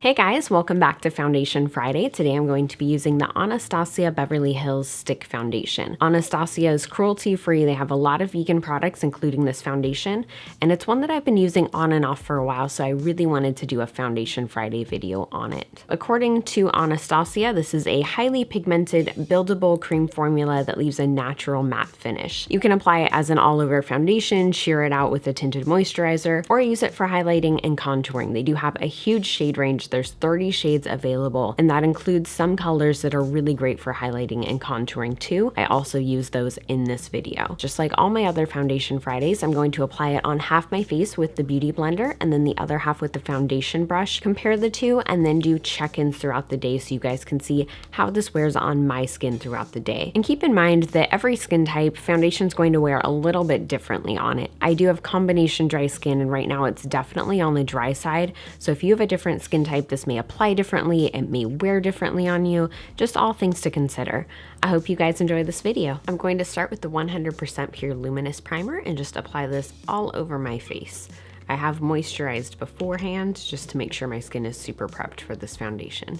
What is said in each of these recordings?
Hey guys, welcome back to Foundation Friday. Today I'm going to be using the Anastasia Beverly Hills Stick Foundation. Anastasia is cruelty-free. They have a lot of vegan products, including this foundation, and it's one that I've been using on and off for a while, so I really wanted to do a Foundation Friday video on it. According to Anastasia, this is a highly pigmented, buildable cream formula that leaves a natural matte finish. You can apply it as an all-over foundation, sheer it out with a tinted moisturizer, or use it for highlighting and contouring. They do have a huge shade range. There's 30 shades available, and that includes some colors that are really great for highlighting and contouring too. I also use those in this video. Just like all my other Foundation Fridays, I'm going to apply it on half my face with the Beauty Blender and then the other half with the foundation brush. Compare the two and then do check-ins throughout the day so you guys can see how this wears on my skin throughout the day. And keep in mind that every skin type, foundation is going to wear a little bit differently on it. I do have combination dry skin, and right now it's definitely on the dry side. So if you have a different skin type, this may apply differently, it may wear differently on you, just all things to consider. I hope you guys enjoy this video. I'm going to start with the 100% Pure Luminous Primer and just apply this all over my face. I have moisturized beforehand just to make sure my skin is super prepped for this foundation.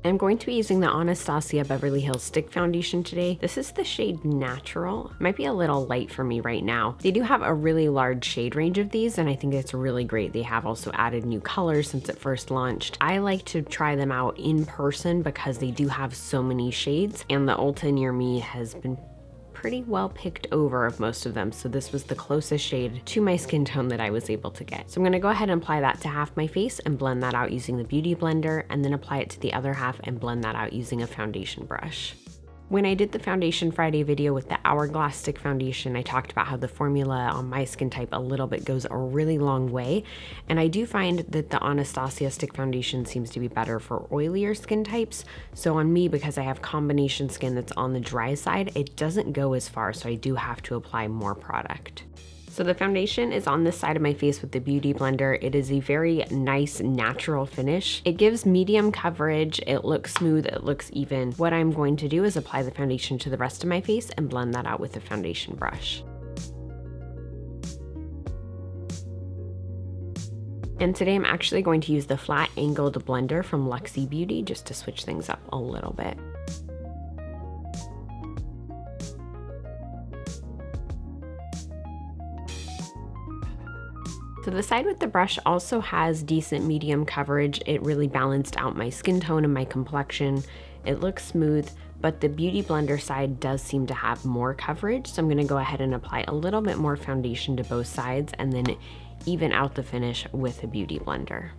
I'm going to be using the Anastasia Beverly Hills Stick Foundation today. This is the shade Natural. Might be a little light for me right now. They do have a really large shade range of these, and I think it's really great. They have also added new colors since it first launched. I like to try them out in person because they do have so many shades, and the Ulta near me has been pretty well picked over of most of them, so this was the closest shade to my skin tone that I was able to get. So I'm going to go ahead and apply that to half my face and blend that out using the Beauty Blender, and then apply it to the other half and blend that out using a foundation brush. When I did the Foundation Friday video with the Hourglass Stick Foundation, I talked about how the formula on my skin type a little bit goes a really long way, and I do find that the Anastasia Stick Foundation seems to be better for oilier skin types. So on me, because I have combination skin that's on the dry side, it doesn't go as far, so I do have to apply more product. So the foundation is on this side of my face with the Beauty Blender. It is a very nice natural finish. It gives medium coverage, it looks smooth, it looks even. What I'm going to do is apply the foundation to the rest of my face and blend that out with the foundation brush. And today I'm actually going to use the flat angled blender from Luxie Beauty just to switch things up a little bit. So the side with the brush also has decent medium coverage. It really balanced out my skin tone and my complexion. It looks smooth, but the Beauty Blender side does seem to have more coverage. So I'm gonna go ahead and apply a little bit more foundation to both sides and then even out the finish with a Beauty Blender.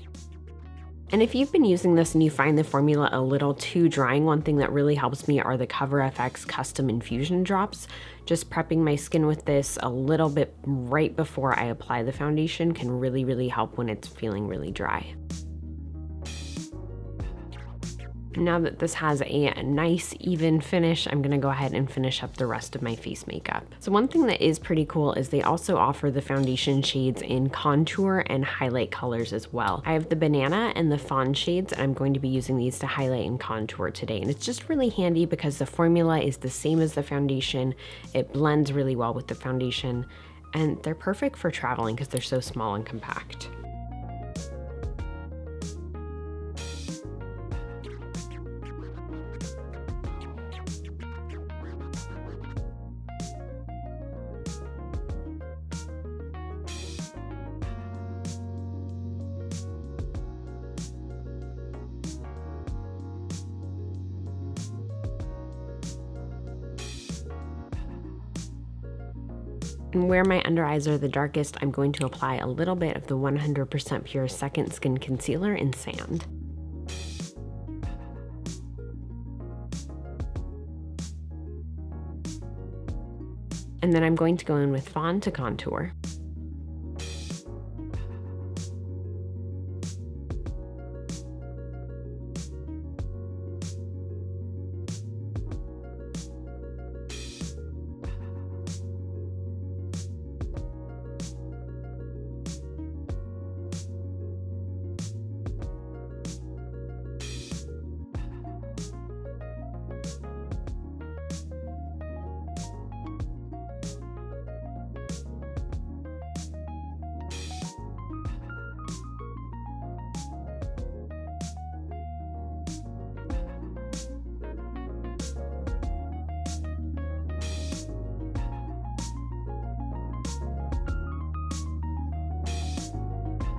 And if you've been using this and you find the formula a little too drying, one thing that really helps me are the Cover FX custom infusion drops. Just prepping my skin with this a little bit right before I apply the foundation can really help when it's feeling really dry. Now that this has a nice even finish, I'm gonna go ahead and finish up the rest of my face makeup. So one thing that is pretty cool is they also offer the foundation shades in contour and highlight colors as well. I have the banana and the fawn shades, and I'm going to be using these to highlight and contour today. And it's just really handy because the formula is the same as the foundation. It blends really well with the foundation, and they're perfect for traveling because they're so small and compact. And where my under eyes are the darkest, I'm going to apply a little bit of the 100% Pure Second Skin Concealer in Sand. And then I'm going to go in with Fawn to contour.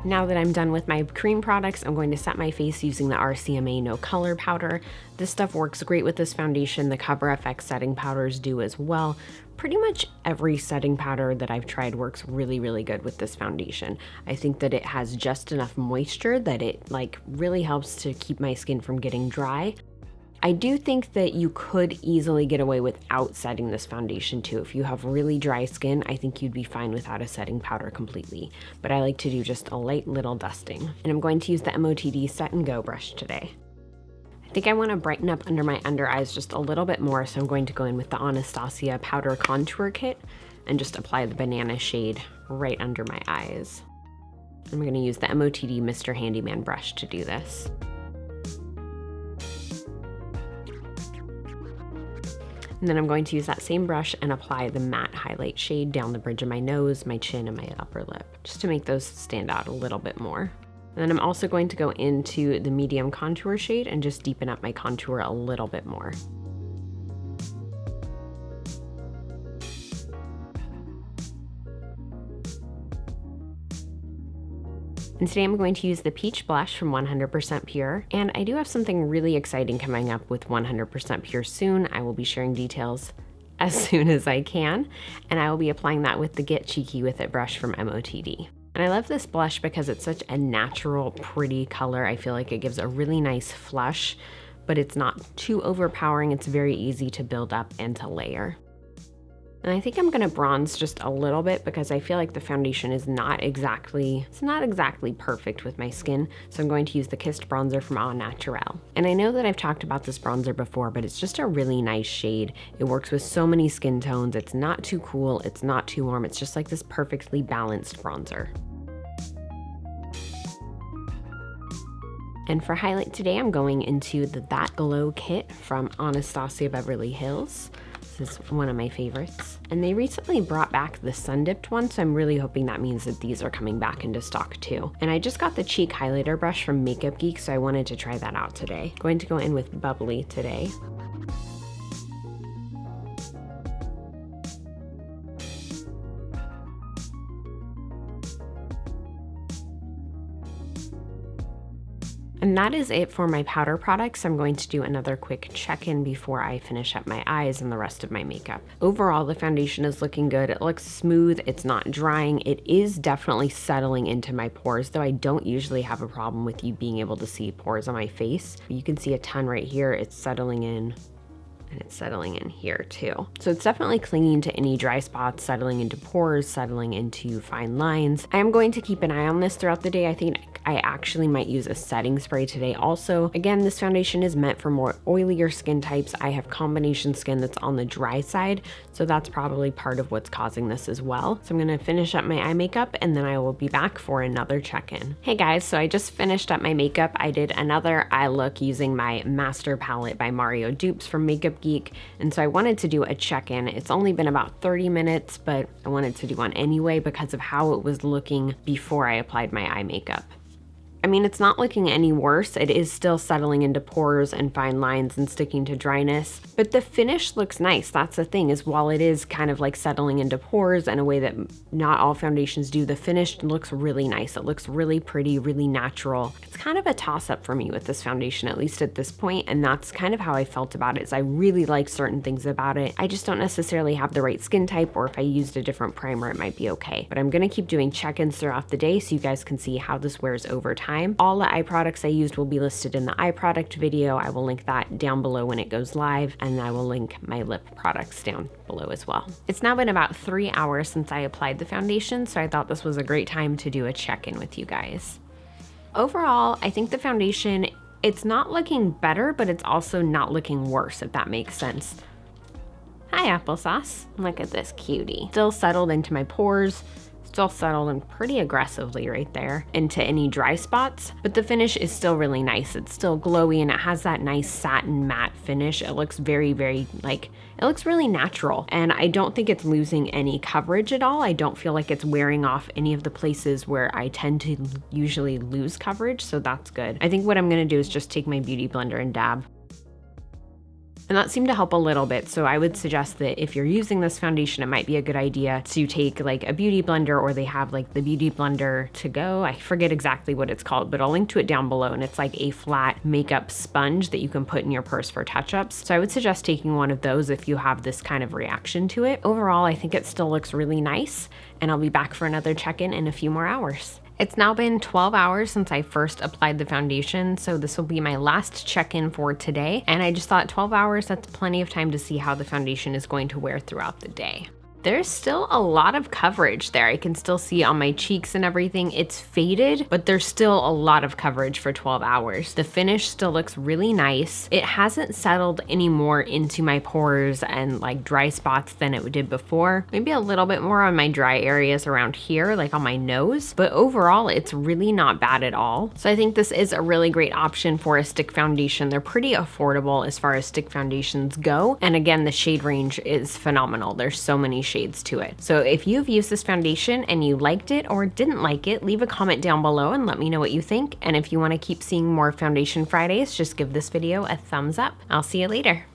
Now that I'm done with my cream products, I'm going to set my face using the RCMA No Color Powder. This stuff works great with this foundation. The Cover FX setting powders do as well. Pretty much every setting powder that I've tried works really, really good with this foundation. I think that it has just enough moisture that it really helps to keep my skin from getting dry. I do think that you could easily get away without setting this foundation too. If you have really dry skin, I think you'd be fine without a setting powder completely. But I like to do just a light little dusting. And I'm going to use the MOTD Set and Go brush today. I think I want to brighten up under my under eyes just a little bit more, so I'm going to go in with the Anastasia Powder Contour Kit and just apply the banana shade right under my eyes. I'm going to use the MOTD Mr. Handyman brush to do this. And then I'm going to use that same brush and apply the matte highlight shade down the bridge of my nose, my chin, and my upper lip, just to make those stand out a little bit more. And then I'm also going to go into the medium contour shade and just deepen up my contour a little bit more. And today I'm going to use the Peach Blush from 100% Pure, and I do have something really exciting coming up with 100% Pure soon. I will be sharing details as soon as I can, and I will be applying that with the Get Cheeky With It brush from MOTD. And I love this blush because it's such a natural, pretty color. I feel like it gives a really nice flush, but it's not too overpowering. It's very easy to build up and to layer. And I think I'm gonna bronze just a little bit because I feel like the foundation is not exactly perfect with my skin. So I'm going to use the Kissed bronzer from Au Naturel. And I know that I've talked about this bronzer before, but it's just a really nice shade. It works with so many skin tones. It's not too cool, it's not too warm. It's just like this perfectly balanced bronzer. And for highlight today, I'm going into the That Glow kit from Anastasia Beverly Hills. This is one of my favorites. And they recently brought back the sun dipped one, so I'm really hoping that means that these are coming back into stock too. And I just got the cheek highlighter brush from Makeup Geek, so I wanted to try that out today. Going to go in with Bubbly today. And that is it for my powder products. I'm going to do another quick check-in before I finish up my eyes and the rest of my makeup. Overall, the foundation is looking good. It looks smooth, it's not drying. It is definitely settling into my pores, though I don't usually have a problem with you being able to see pores on my face. You can see a ton right here. It's settling in. And it's settling in here too. So it's definitely clinging to any dry spots, settling into pores, settling into fine lines. I am going to keep an eye on this throughout the day. I think I actually might use a setting spray today also. Again, this foundation is meant for more oilier skin types. I have combination skin that's on the dry side, so that's probably part of what's causing this as well. So I'm gonna finish up my eye makeup and then I will be back for another check-in. Hey guys, so I just finished up my makeup. I did another eye look using my Master Palette by Mario Dupes from Makeup Geek, and so I wanted to do a check-in. It's only been about 30 minutes, but I wanted to do one anyway because of how it was looking before I applied my eye makeup. I mean, it's not looking any worse. It is still settling into pores and fine lines and sticking to dryness, but the finish looks nice. That's the thing, is while it is kind of like settling into pores in a way that not all foundations do, the finish looks really nice. It looks really pretty, really natural. It's kind of a toss-up for me with this foundation, at least at this point, and that's kind of how I felt about it, is I really like certain things about it. I just don't necessarily have the right skin type, or if I used a different primer, it might be okay. But I'm gonna keep doing check-ins throughout the day so you guys can see how this wears over time. All the eye products I used will be listed in the eye product video. I will link that down below when it goes live, and I will link my lip products down below as well. It's now been about 3 hours since I applied the foundation, so I thought this was a great time to do a check-in with you guys. Overall, I think the foundation, it's not looking better, but it's also not looking worse, if that makes sense. Hi, applesauce. Look at this cutie. Still settled into my pores. Still settled in pretty aggressively right there into any dry spots, but the finish is still really nice. It's still glowy and it has that nice satin matte finish. It looks very, very it looks really natural, and I don't think it's losing any coverage at all. I don't feel like it's wearing off any of the places where I tend to usually lose coverage, so that's good. I think what I'm gonna do is just take my beauty blender and dab. And that seemed to help a little bit. So I would suggest that if you're using this foundation, it might be a good idea to take like a beauty blender, or they have like the beauty blender to go. I forget exactly what it's called, but I'll link to it down below. And it's like a flat makeup sponge that you can put in your purse for touch-ups. So I would suggest taking one of those if you have this kind of reaction to it. Overall, I think it still looks really nice, and I'll be back for another check-in in a few more hours. It's now been 12 hours since I first applied the foundation, so this will be my last check-in for today. And I just thought 12 hours, that's plenty of time to see how the foundation is going to wear throughout the day. There's still a lot of coverage there. I can still see on my cheeks and everything. It's faded, but there's still a lot of coverage for 12 hours. The finish still looks really nice. It hasn't settled any more into my pores and like dry spots than it did before. Maybe a little bit more on my dry areas around here, like on my nose, but overall it's really not bad at all. So I think this is a really great option for a stick foundation. They're pretty affordable as far as stick foundations go. And again, the shade range is phenomenal. There's so many shades to it. So if you've used this foundation and you liked it or didn't like it, leave a comment down below and let me know what you think. And if you want to keep seeing more Foundation Fridays, just give this video a thumbs up. I'll see you later.